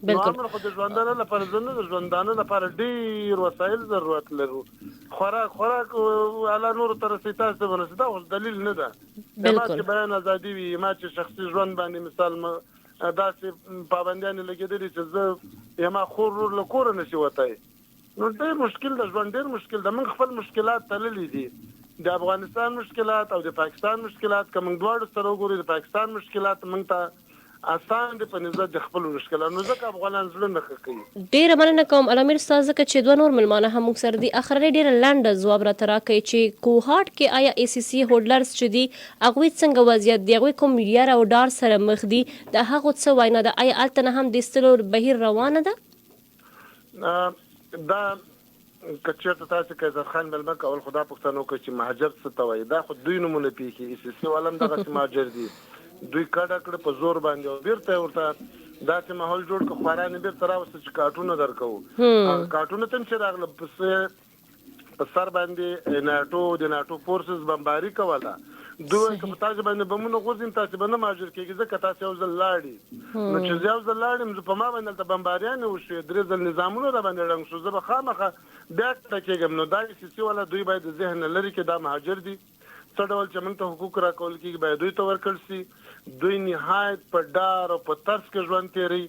نو امن خو د ژوندانه لپاره زنه د ژوندانه لپاره ډېر وسایل ضرورت لرو. خوراک اعلی نورو ته رسېږي، تاسو ته ورسېږي، دا اوس دلیل نه ده. ما چې بیان ازادي وي، ما چې شخصي ژوند باندې مثال داسې پابندیانې لګېدلي چې زه یم خور ورور له کوره نشي وتی، نو ډېر مشکل ده ژوند، ډېر مشکل ده. موږ خپل مشکلات تللي دي، د افغانستان مشکلات او د پاکستان مشکلات که موږ دواړو سره وګورو، د پاکستان مشکلات موږ ته آسان دي په نسبت د خپل مشکلات، نو ځکه افغانان زړه نه ښه کوي. ډېره مننه کوم علامه استاد، ځکه چې دوه نور مېلمانه هم موږ سره دي. اخرنۍ ډېره لنډه ځواب راته راکړئ چې کوهاټ کې آیا ای سی سی هولډرز چې دي هغوی څنګه وضعیت دی، هغوی کوم یاره او ډار سره مخ دي، د هغو څه وینا ده؟ آیا هلته نه هم د ایستلو بهیر روانه ده؟ دا که چېرته تاسې قیصر خان مېلمه کول خو دا پوښتنه وکړه چې مهاجر څه ته وایي، دا خو دوی نومونه پېښې، ای سی سی والا هم دغسې مهاجر دي، دوی کډه کړه په زور باندې او بیرته ورته داسې ماحول جوړ کړه خوارانې بیرته راوسته چې کارټونه درکوو. کارټونه ته هم چې راغله په سر باندې د ناټو فورسز بمباري کوله، دوی که په تاسو باندې بمونه غوځیم تاسو به نه مهاجر کېږئ ځکه تاسو یو ځل لاړې نو چې زه یو ځل لاړم زه په ما باندې هلته بمباریانې وشوې 3 ځل نظامونه را باندې ړنګ شو زه به خامخا بیا ته کېږم نو دا سیاسي والا دوی باید د ذهن لري کې دا مهاجر دي څه ډول چې موږ ته حقوق راکول کېږي باید دوی ته ورکړل شي دوی نهایت په ډار او په ترس کې ژوند تېروي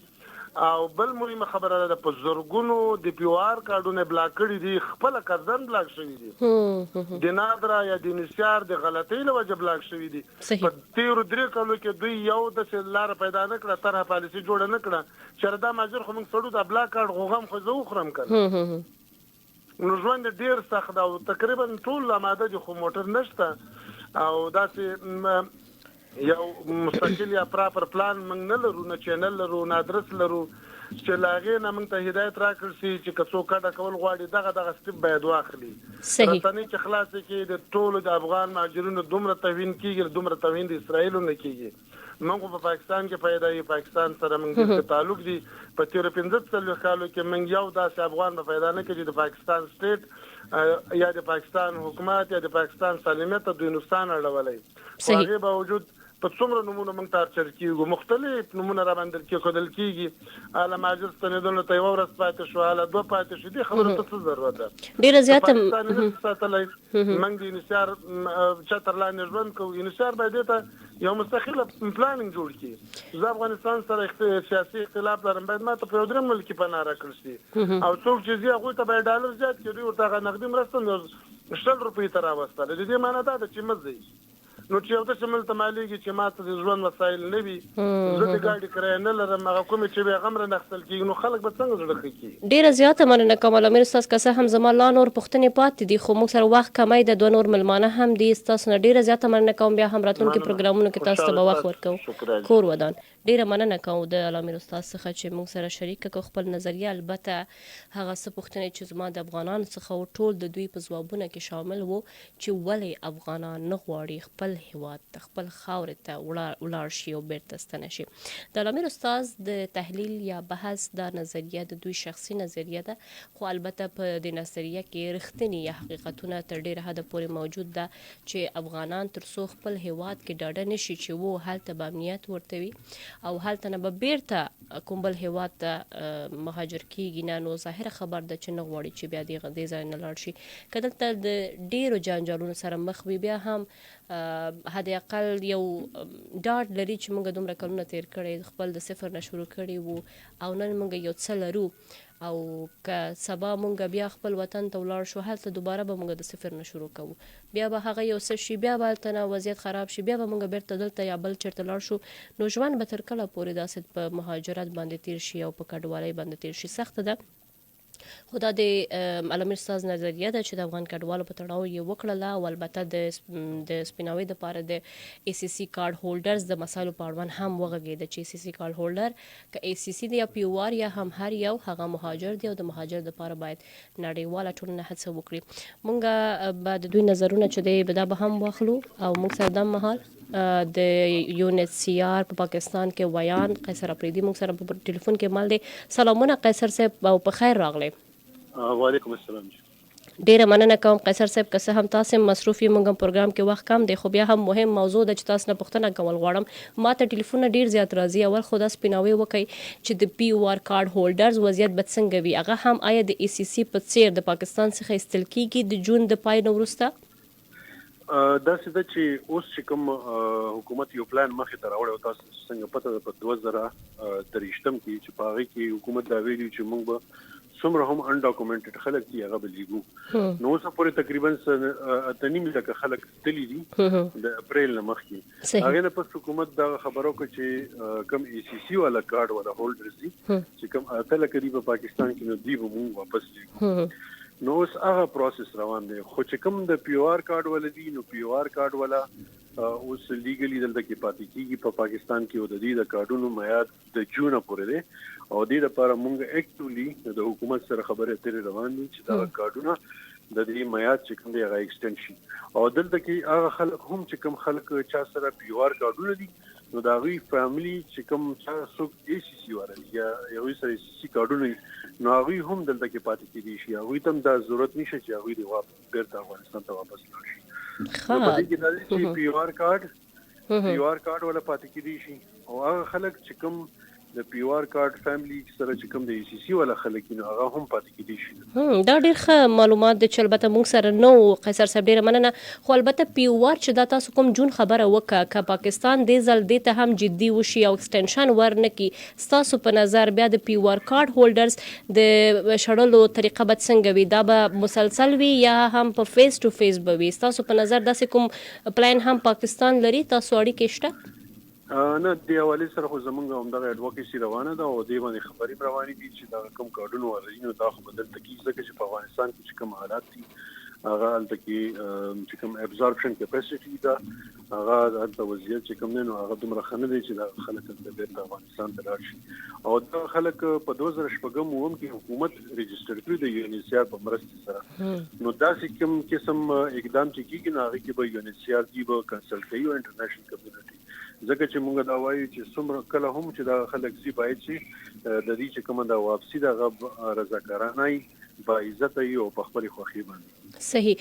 او بل مهمه خبره ده په زرګونو د پی او آر کارډونه بلاک کړي دي خپل قرضن بلاک شوي دي د نادرا یا د نشار د غلطۍ له وجه بلاک شوي دي په 13 کالو کې دوی یو د لار پیدا نه کړه طرحه پالیسي جوړه نه کړه چې دا ماجر خو موږ سړو د بلاک کارډ غوغم خو زه وخورم کړه نو ژوند ډیر سخت او تقریبا ټول آماده دي خو موټر نشته او داسې یو مستقل یا پراپر پلان موږ نه لرو نه چینل لرو نه ادرس لرو چې لاغې نه موږ ته هدایت راکړل شي چې که څوک کډه کول غواړي دغه سټیپ باید واخلي رسنۍ چې خلاص کې د ټولو د افغان مهاجرینو دومره توهین کېږي دومره توهین د اسرائیلو نه کېږي موږ په پاکستان کې پیدا یو پاکستان سره موږ د تعلق دي په 15 کالو کې موږ یو داسې افغان به پیدا نه کړي د پاکستان سټیټ یا د پاکستان حکومت یا د پاکستان سالمیت د نقصان اړولای هغه باوجود په څومره نمونه موږ تارچر کیږو مختلف نمونه را باندې کې کودل کیږي اله ماجر ستنیدل ته یو ورځ پاتې شو اله دوه پاتې شو دي خبره ته څه ضرورت ده ډیره زیاته ساتلای موږ د انشار چتر لاندې ژوند کوو انشار باید ته یو مستقله پلانینګ جوړ کړي زه افغانستان سره سیاسي اختلاف لرم باید ما ته په دریم ملک پناه راکړل شي او څوک چې زیاغه ته به ډالر زیات کړي او ته نقدي مرسته 100 روپۍ تر واستل د دې معنی دا چې مزي نو چې یو د شمل ته ماليږي چې ماته د ژوند وسایل نه وي زه د ګاډي کرایه نه لرم هغه کوم چې به غمره نخسل کیږي نو خلک به څنګه زړه کوي ډیره زیاته مننه کوم امیر استاد که څه هم زما لا نور پښتنې پاتې دي خو موږ سره وخت کمای د دوه نور ملمانه هم دي تاسو نه ډیره زیاته مننه کوم بیا هم راتلونکي پروګرامونو کې تاسو ته وخت ورکو کور ودان ډیره مننه کوم د امیر استاد څخه چې موږ سره شریک کړو خپل نظریه البته هغه څه پښتنې چې زما د افغانانو څخه ټول د دوی په ځوابونه کې شامل وو چې ولې افغانان نه غواړي خپل هیواد خپل خاورې ته ولاړ شي او بیرته ستنه شي د امیر استاد د تحلیل یا بحث دا نظریه د دوی شخصي نظریه ده خو البته په د نظریه کې رښتینی یا حقیقتونه تر ډیره حد پورې موجود ده چې افغانان تر څو خپل هیواد کې ډاډه نشي چې وو هلته به امنیت ورته وي او هلته نه به بیرته کوم بل هیواد ته مهاجر کیږي نه نو ظاهره خبر ده چې نه غواړي چې بیا دې ځای نه لاړ شي که دلته د ډیرو جنجالونو سره مخ وي بیا هم حد اقل یو ډاډ لري چې موږ دومره کلونه تیر کړي خپل د صفر نه شروع کړي وو او نن موږ یو څه لرو او که سبا موږ بیا خپل وطن ته ولاړ شو هلته دوباره به موږ د صفر نه شروع کوو بیا به هغه یو څه شي بیا به هلته نه وضعیت خراب شي بیا به موږ بیرته دلته یا بل چېرته لاړ شو نو ژوند به تر کله پورې داسې په مهاجرت باندې تیر شي او په کډوالۍ باندې تیر شي سخته ده خو دا د امیر استاد نظریه ده چې د افغان کډوالو په تړاو یې وکړله او البته د سپیناوي دپاره د ای سی سی کارډ هولډرز د مسایلو په اړوند هم وغږېده چې ای سی سی کارډ هولډر که ای سی سی دی یا پی او آر یا هم هر یو هغه مهاجر دی او د مهاجر دپاره باید نړیواله ټولنه هڅه وکړي مونږ به د دوی نظرونه چې دی دا به هم واخلو او موږ سره دا مهال د یونیت سی آر په پاکستان کې ویان قیصر اپریدي موږ سره په ټلیفون کې مال دی سلامونه قیصر صاحب او په خیر راغلی وعلیکم السلام ډیره مننه کوم قیصر صاحب که څه هم تاسو مصروف یې موږ پروګرام کې وخت کم دی خو بیا هم مهم موضوع ده چې تاسو نه پوښتنه کول غواړم ما ته ټلیفون ډیر زیات راځي اول خو دا سپیناوي وکړي چې د پی او آر کارډ هولډرز وضعیت به څنګه وي هغه هم آیا د ای سی سی په څیر د پاکستان څخه ایستل کیږي د جون د پای نه وروسته دا څه ده چې اوس چې کوم حکومت یو پلان مخې ته راوړی او تاسو څنګه پته ده په 2023 کې چې په هغې کې حکومت دا ویلي چې موږ به څومره هم انډاکومنټډ خلک دي هغه به لیږو نو اوس پورې تقریبا 8 لکه خلک تللی دي د اپریل نه مخکې هغې نه پس حکومت دا خبر وکړه چې کم ای سی سی والا کارډ والا هولډرز دي چې کم 8 لکه دي په پاکستان کې نو دوی به موږ واپس لیږو نو اوس هغه پروسس روان دی خو چې کوم د پی او آر کارډ ولا دي نو پی او آر کارډ ولا اوس لیګلی دلته کې پاتې کیږي په پاکستان کې او د دې د کارډونو میعاد د جون پورې دی او دې لپاره موږ اکټیولی د حکومت سره خبرې اترې روان دي چې دا کارډونه د دې میعاد چې کوم دی هغه ایکسټند شي او دلته کې هغه خلک هم چې کوم خلک چا سره پی او آر کارډونه دي نو دا غوي فیملی چې کوم چا څوک ای سی سی وره یا یو سره سی سی کارډونه نو هغه هم دلته کې پاتې کیږي شي هغه تم دا ضرورت نشي چې هغه دی بیرته افغانستان ته واپس لاړ شي نو په دې کې دا چې پی آر کارت ولا پاتې کېدی شي او هغه خلک چې کوم د پی آر کارت فیملی سره چې کوم د ای سی سی ولا خلک نه هغه هم پاتې کېدی شي. دا ډېر ښه معلومات دي چې البته موږ سره نو قیصر صاحب ډېره مننه. خو البته پی آر چې دا تاسو کوم جون خبره وکړه که پاکستان دې ځل دې ته هم جدي وشي او اکسټنشن ورنکي ستاسو په نظر بیا د پی آر کارت هولډرز د شړلو طریقه به څنګه وي؟ دا به مسلسل وي یا هم په فیس ټو فیس به وي؟ ستاسو په نظر داسې کوم پلان هم پاکستان لري؟ تاسو اړیکې شته؟ نه د حوالې سره خو زمونږ همدغه اډوکیسي روانه ده او دې باندې خبرې روانې دي چې دا کوم کارډونو ورینو دا خو بدل تکي ځکه چې په افغانستان کې چې کوم حالات دي هغه هلته کې چې کوم ابزوربشن کیپاسټي ده هغه هلته وضعیت چې کوم دی نو هغه دومره ښه نه دی چې دا خلک هلته بیرته افغانستان ته لاړ شي او دا خلک په 2016 کې حکومت رجسټر کړی د یو ان ایچ سی آر په مرستې سره نو داسې کوم قسم اقدام چې کیږي نو هغه کې به یو ان ایچ سی آر دی به کنسلټ کوي او انټرنیشنل کمیونټي ځکه چې موږ دا وایو چې څومره کله هم چې دا خلک زی باید شي د دې چې کومه دا واپسی د رضاکارانه با عزت او په خپل خوخي باندې. صحیح.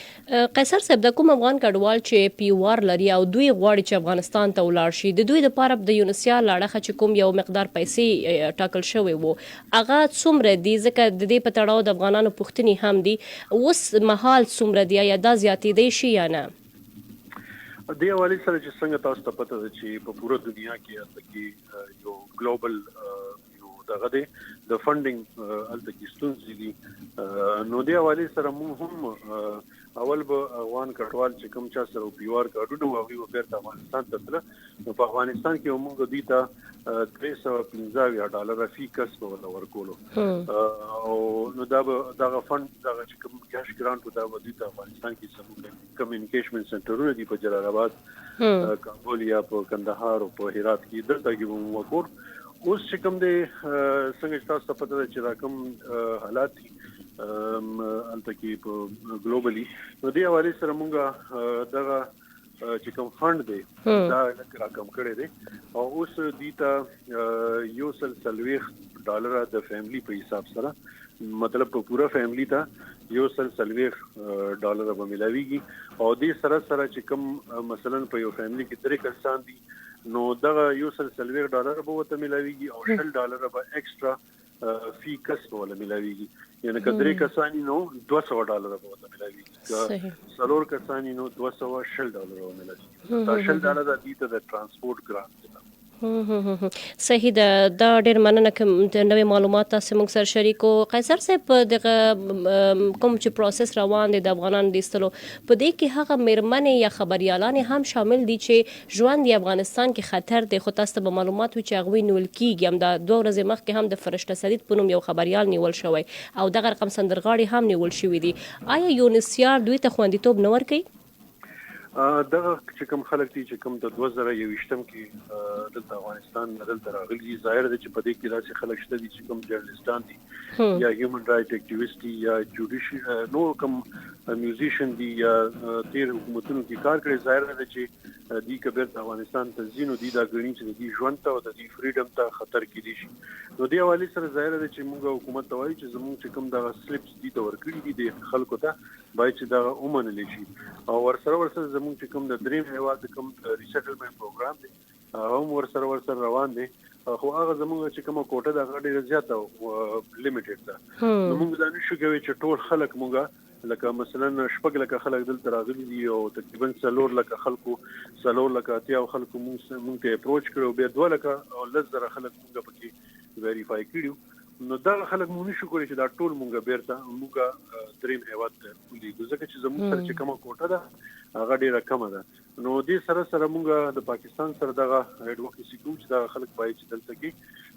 قیصر صاحب د کوم افغان کډوال چې پی آر لري او دوی غواړي چې افغانستان ته ولاړ شي د دوی لپاره د یونیسیار لاړه چې کوم یو مقدار پیسې ټاکل شوی وو هغه څومره دي؟ ځکه د دې په تړاو د افغانانو پوښتنې هم دي اوس مهال څومره دي یا دا زیاتېدی شي یا نه؟ د حوالې سره چې څنګه تاسو ته پته ده چې په پوره دنیا کې هلته کې یو ګلوبل یو دغه دی د فنډینګ هلته کې ستونزې دي نو د حوالې سره موږ هم اول به افغان کډوال چې کوم چا سره پی آر کارډونه وو هغوی به بیرته افغانستان ته تلله نو په افغانستان کې موږ دوی ته $315 فی کس به ورته ورکولو او نو دا به دغه فنډ دغه چې کوم کیش ګرانټ دا به دوی ته افغانستان کې زموږ کمیونیکیشن سنټرونه دي په جلال آباد کابل یا په کندهار او په هرات کې دلته کې به موږ ورکول. اوس چې کوم دی څنګه چې تاسو ته پته ده چې دا کوم حالات دي هلته کې په ګلوبلي نو دې حوالې سره موږ دغه چې کوم فنډ دی دا راکم کړی دی او اوس دې ته $140 د فیملی په حساب سره مطلب په پورا فیملی ته $140 به ملاويږي او دې سره سره چې کوم مثلا په یو فیملی کې 3 کسان دي نو دغه $140 به وته ملاويږي او $10 به ایکسترا فی کس به ولا ملاويږي یعنی که 3 کسان نو $200 به وته ملاويږي څلور کسان نو $210 به ملاويږي دا $10 د دې ته د ترانسپورت ګرانټ دی. صحیح ده. دا ډېر مننه کوم د نوې معلومات تاسو موږ سره شریکو. قیصر صاحب دغه کوم چې پروسس روان دی د افغانانو د ایستلو په دې کې هغه میرمنې یا خبریالانې هم شامل دي چې ژوند د افغانستان کې خطر دی خو تاسو ته به معلومات وي چې هغوی نیول کېږي. همدا 2 ورځې مخکې هم د فرشته سدید په نوم یو خبریال نیول شوی او دغه رقم سندرغاړي هم نیول شوي دي. آیا یونیسیار دوی ته خوندیتوب نه ورکوي؟ دغه چې کوم خلک دي چې کوم د 2021 کې دلته افغانستان دلته راغلي ظاهر دي چې په دې کې داسې خلک شته دي چې کوم جرنالستان دي یا هیومن رائټ اکټیویسټ دي یا جوډیشل نو کوم میوزیشن دي یا تیر حکومتونو کې کار کړی ظاهر دي چې دې کبیر افغانستان ته ځینو دي دا غړي چې دې ژوند ته او د دې فریډم ته خطر کې دي شي نو دې حواله سره ظاهر دي چې موږ حکومت ته وایي چې زموږ چې کوم دا سلیپس دي ته ورکړي دي د خلکو ته باید چې دا ومنل شي او ورسره زموږ چې کوم د دریم هیواد کوم ریسټلمنت پروګرام دی هم ورسره روان دي خو هغه زموږ چې کومه کوټه د غړي زیاته لیمیټډ ده نو موږ دا نشو کوي چې ټول خلک موږ لکه مثلا شپږ لکه خلک دلته راغلي دي او تقریبا 4 لکه خلکو 4 لکه اتیا خلکو موږ ته اپروچ کړو بیا 2 لکه او لزر خلک موږ پکې ویریفای کړو نو دا خلک مونږ نشو کولی چې دا ټول مونږه بیرته مونږه دریم هیواد ته ولېږو ځکه چې زموږ سره چې کومه کوټه ده هغه ډیره کمه ده نو دې سره مونږه د پاکستان سره دغه اډوکیسي کوو چې دا خلک باید چې دلته کې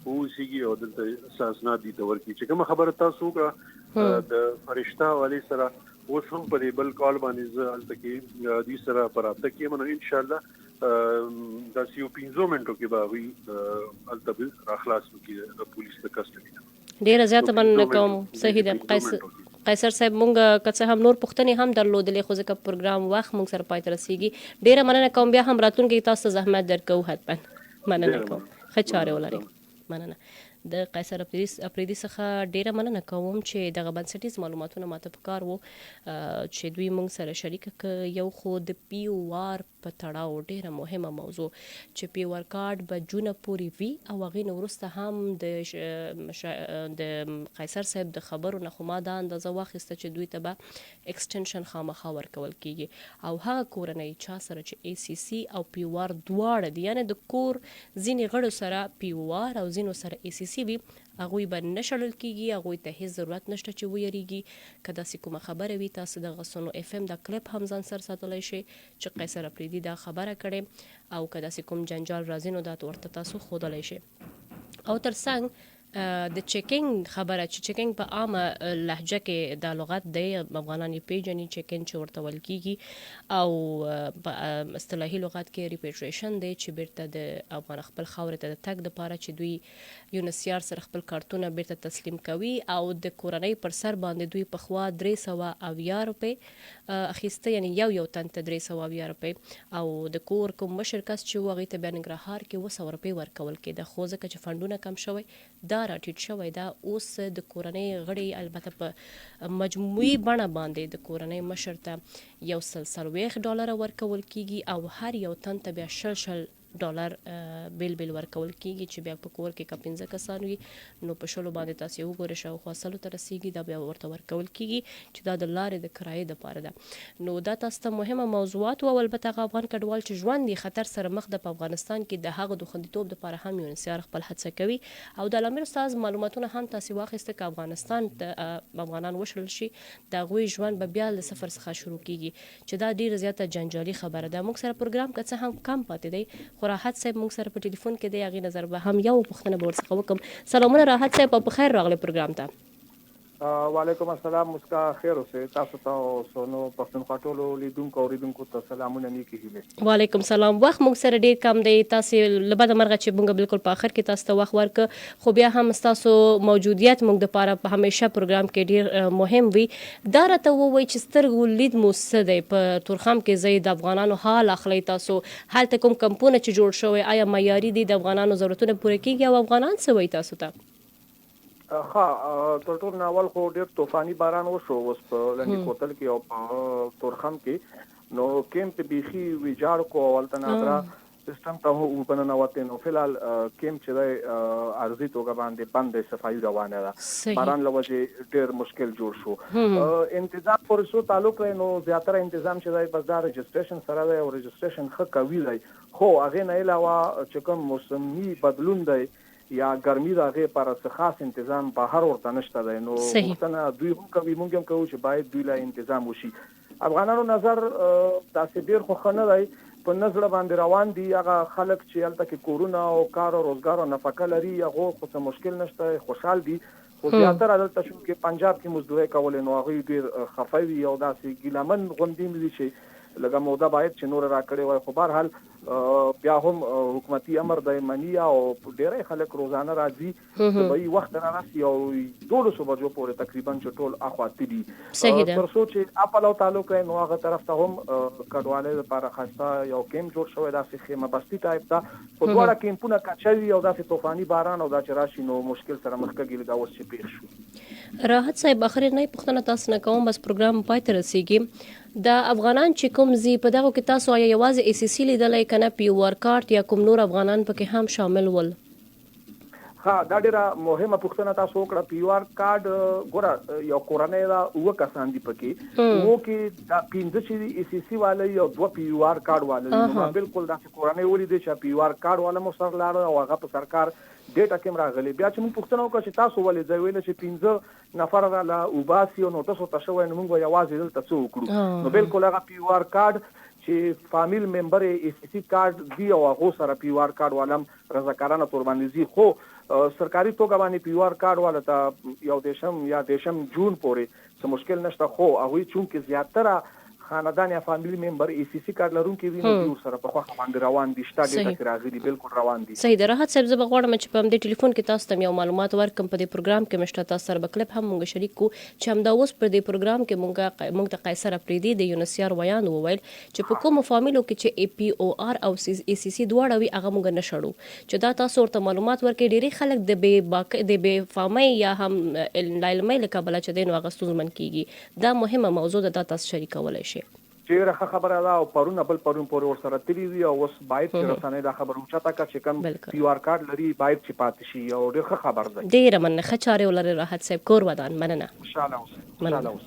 اوسېږي او دلته اساسنات دي ته ورکړي چې کومه خبره تاسو وکړه د فرشته والی سره اوس هم په دې بل کال باندې زه هلته کې دې سره په رابطه کې یم نو انشاءالله دا یو 15 منټو کې به هغوی هلته راخلاص وکړي د پولیس د کسټډي نه. ډیره زیاته مننه کوم. صحیح ده قیصر صاحب مونږ که څه هم نور پوښتنې هم درلودلې خو ځکه پروګرام وخت مونږ سره پای ته رسیږي. ډیره مننه کوم. بیا هم راتلونکي تاسو زحمت درکوو حتما. مننه کوم. ښه چارې ولرئ. مننه. د قیصر اپریدي څخه ډیره مننه کوم چې دغه بنسټیز معلوماتونه ماته پکار وو چې دوی موږ سره شریک ک. یو خو د پی او آر په تړاو ډیره مهمه موضوع چې پی او آر کارت به جون پوری وی او هغې نه وروسته هم د قیصر صاحب د خبرو نه خو ما دا اندازه واخیسته چې دوی ته به ایکسټنشن خامخا ورکول کیږي او هغه کورنۍ چا سره چې ای سی سی او پی او آر دواړه دي، یعنې د کور ځینې غړو سره پی او آر او ځینو سره ای سی سی وي، هغوی به نه شړل کیږي، هغوی ته هیڅ ضرورت نشته چې ویریږي. که داسې کومه خبره وي تاسو د سونو اف ام د کلیپ هم ځان سره ساتلی شئ چې قیصر اپریدي دا خبره کړې، او که داسې کوم جنجال راځي نو دا ورته تاسو ښودلی شئ. او ترڅنګ د چیکینګ خبره چې چیکینګ په عامه لهجه کې دا لغت دی، افغانان یې پیژني چیکینګ چې ورته ویل کیږي، او په اصطلاحي لغت کې ریپیټریشن دی چې بیرته د افغان خپل خاورې ته د تګ دپاره چې دوی یونسیار سره خپل کارتونه بیرته تسلیم کوي، او د کورنۍ پر سر باندې دوی پخوا 370 روپۍ اخیسته، یعنې یو تن ته 370 روپۍ، او د کور کوم مشر کس چې و هغې ته بیا ننګرهار کې 200 روپۍ ورکول کېده. خو ځکه چې فنډونه کم شوی دا راټیټ شوی دا اوس د کورنۍ غړي البته په مجموعي بڼه باندې د کورنۍ مشر ته $140 ورکول کیږي، او هر یو تن ته بیا $60 بیل ورکول کیږي، چې بیا په کور کې که 15 کسان وي نو په 60 باندې تاسو یې وګورئ شاوخوا 100 ته رسیږي، دا بیا ورته ورکول کیږي چې دا د لارې د کرایې دپاره ده. نو دا تاسو ته مهمه موضوعات او البته هغه افغان کډوال چې ژوند یې خطر سره مخ ده په افغانستان کې، د هغه د خوندیتوب دپاره هم یونسیار خپل هڅه کوي، او د علامه استاد معلوماتونه هم تاسو واخیسته که افغانستان افغانان وشړل شي د هغوی ژوند به بیا له صفر څخه شروع کیږي، چې دا ډیره زیاته جنجالي خبره ده. موږ سره پروګرام که څه هم کم پاتې دی، خو راحت صاحب موږ سره په ټلیفون کې دی، هغې نظر به هم یو پوښتنه به ورڅخه وکړم. سلامونه راحت صاحب، په خیر راغلی پروګرام ته. وعلیکم السلام، مسکا خیر اوسئ. تاسو ته او سونو پښتونخوا ټولو لیدونکو اوریدونکو ته سلامونه، نیکې هیلې. وعلیکم سلام. وخت موږ سره ډیر کم دی، تاسې له بده مرغه چې موږ بالکل په آخر کې تاسو ته وخت ورکړ، خو بیا هم ستاسو موجودیت موږ دپاره په همیشه پروګرام کې ډیر مهم وي. دا راته ووایئ چې سترګو لید مو څه دی په تورخم کې؟ ځئ د افغانانو حال اخلئ، تاسو هلته کوم کمپونه چې جوړ شوی آیا معیاري دي، د افغانانو ضرورتونه پوره کیږي، او افغانان څه وایي تاسو ته؟ تر ټولو نه اول خو ډېر طوفاني باران وشو اوس په لنډي کوتل کې او په تورخم کې، نو کیمپ بیخي ویجاړ کو، هلته نادره سیستم ته اوبه ننوتې، نو فلحال کیمپ چې دی عرضي توګه باندې بند دی، صفایي روانه ده، باران له وجې ډېر مشکل جوړ شو. انتظام پورې سو تعلق دی، نو زیاتره انتظام چې دی بس دا رجسټریشن سره دی، او رجسټریشن ښه قوي دی، خو هغې نه علاوه چې کوم موسمي بدلون دی یا ګرمي د هغې لپاره څه خاص انتظام بهر ورته نشته دی. نو پوښتنه دوی هم کوي، موږ هم کوو چې باید دوی له انتظام وشي. افغانانو نظر داسې ډېر خو ښه نه دی، په نظر باندې روان دي. هغه خلک چې هلته کې کورونه او کار او روزګار او نفقه لري، هغو خو څه مشکل نشته، خوشحال دي، خو زیاتره دلته شو کې پنجاب کې مزدورۍ کولې، نو هغوی ډېر خفه وي او داسې ګیلمن غوندې وي چې لږه موده باید چې نور راکړې وای، خو بهرحال بیا هم حکومتي امر دی مني، او ډېری خلک روزانه راځي، طبعي وخت را رسي او 12 بجو پورې تقریبا چې ټول اخوا تلي، تر څو چې اپل او تعلق دی، نو هغه طرف ته هم کډوالۍ لپاره ښایسته یو کیمپ جوړ شوی، داسې خیمه بستي ټایپ ده، خو دواړه کیمپونه کچوي او داسې طوفاني باران او دا چې راشي نو مشکل سره مخ کېږي، لکه اوس چې پېښ شو. راحت صاحب، اخرنۍ پوښتنه تاسو نه کوم، بس پروګرام پای ته رسیږي. د افغانان چې کوم زی په دغه کې تاسو آیا یوازې ای سی سی لیدلی که نه پی او آر کارت یا کوم نور افغانان پکې هم شامل ول؟ دا ډېره مهمه پوښتنه تاسو وکړه. پی او آر کارډ ګوره یو کورنۍ ده، 9 کسان دي پکې، 9 کې دا 15 چې دي ای سی سی والي او 2 پی او آر کارډ والي، نو بالکل داسې کورنۍ ولیدې چې پی او آر کارډ والا مو سره لاړه او هغه په سرکار ډیټا کې راغلی. بیا چې موږ پوښتنه وکړه چې تاسو ولې ځای ویل چې 15 نفر راله وباسي او نوټس ورته شوی، نو موږ یوازې دلته څه وکړو؟ نو بالکل هغه پی او آر کارډ چې فامیل ممبر ای سی سی کارډ دی او هغو سره پی او آر کارډ والا هم رضاکارانه تور باندې ځي، خو سرکاري توګه باندې پی او آر کارډ والا ته 1 جون پورې څه مشکل نشته، خو هغوی چونکې زیاتره خاندان یا فاميلي ممبر ای سی سی کارت لرونکي وي نو دوی سره په خوښه باندې روان دي شته ډیټا کې راغلي بالکل روان دي. صحیح ده. راحت صاحب زه به غواړم چې په همدې ټلیفون کې تاسو ته یو معلومات ورکړم. په دې پروګرام کې مشته تاسو سره به کلپ هم مونږ شریک کو چې همدا اوس په دې پروګرام کې مونږ ته قیصر افریدي د یونیسیار ویان وویل چې په کومو فامیلو کې چې ای پی او آر او ای سی سی دواړه وي هغه مونږ نه شړو چې دا تاسو ورته معلومات ورکړي. ډېری خلک د بې فامۍ یا هم لاعلمۍ له کبله چې دی نو هغه ستونزمن کېږي. دا مهمه موضوع ده، دا تاسو شریکولی شئ. ډېره ښه خبره ده او پرون پورې ورسره تللي وي او اوس باید چې رسنۍ دا خبره اوچته کړه چې کوم کیو آر کارت لري باید چې پاتې شي او ډېر ښه خبر ده. ډېره مننه. ښه چارې ولرئ راحت صاحب. کور ودان. مننه. انشاءالله.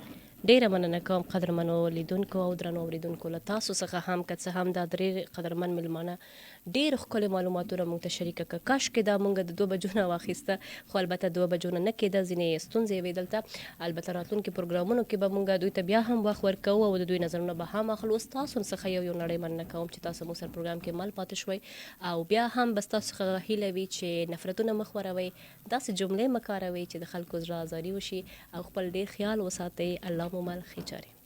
ډیره مننه کوم قدرمنو لیدونکو او درنو اوریدونکو له تاسو څخه هم که څه هم دا درې قدرمن ملمانه ډیر ښکلي معلوماتونه موږ ته شریکه کړه. کاش کې دا موږ د 2 بجو نه واخیسته، خو البته 2 بجو نه کېده، ځینې ستونزې وې دلته. البته راتلونکي پروګرامونو کې به موږ دوی ته بیا هم وخت ورکوو او د دوی نظرونه به هم اخلو. تاسو څخه یو نړۍ مننه کوم چې تاسو مو سره پروګرام کې مل پاتې شوي او بیا هم بس تاسو څخه هیله وي چې نفرتونه مخ وروئ، داسې جملې مه کاروئ چې د خلکو زړه ازاري وشي او خپل ډیر خیال وساتئ. الله مو مل ښې چارې.